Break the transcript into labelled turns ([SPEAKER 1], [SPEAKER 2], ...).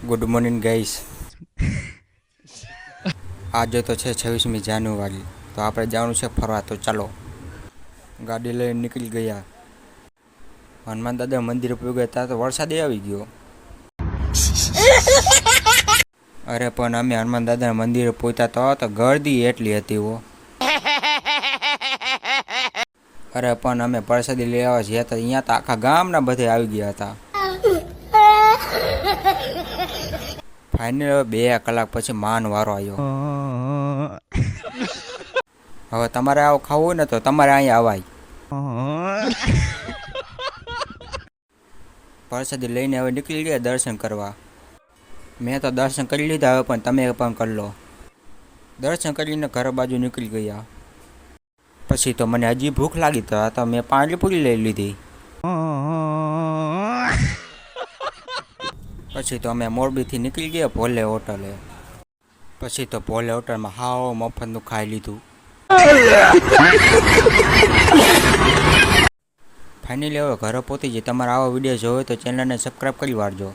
[SPEAKER 1] Good morning guys. આજે તો છે 26મી જાન્યુઆરી, તો આપણે જવાનું છે ફરવા। તો ચાલો ગાડી લઈને નીકળી ગયા। હનુમાન દાદા મંદિર પર ગયા ત્યાં તો વરસાદ આવી ગયો। અરે પણ અમે હનુમાન દાદા મંદિરે પહોંચ્યા તો ગરદી એટલી હતી હો। અરે પણ અમે પ્રસાદી લેવા ગયા હતા, અહીંયા તો આખા ગામના બધા આવી ગયા હતા। ફાઇનલ 2 કલાક પછી માન વારો આવ્યો। હવે તમારે આવું ખાવું હોય ને તો તમારે અહીંયા આવાય। પ્રસાદી લઈને હવે નીકળી ગયા દર્શન કરવા। મેં તો દર્શન કરી લીધા, હવે પણ તમે પણ કરી લો। દર્શન કરીને ઘર બાજુ નીકળી ગયા। પછી તો મને હજી ભૂખ લાગી, તો મેં પાણીપુરી લઈ લીધી। પછી તો અમે મોરબીથી નીકળી ગયા ભોલે હોટલે। પછી તો ભોલે હોટલમાં હાવ મફતનું ખાઈ લીધું। ફાઇનલી હવે ઘરે પહોંચી જઈએ। તમારે આવો વિડીયો જોવો તો ચેનલને સબસ્ક્રાઈબ કરી વાળજો।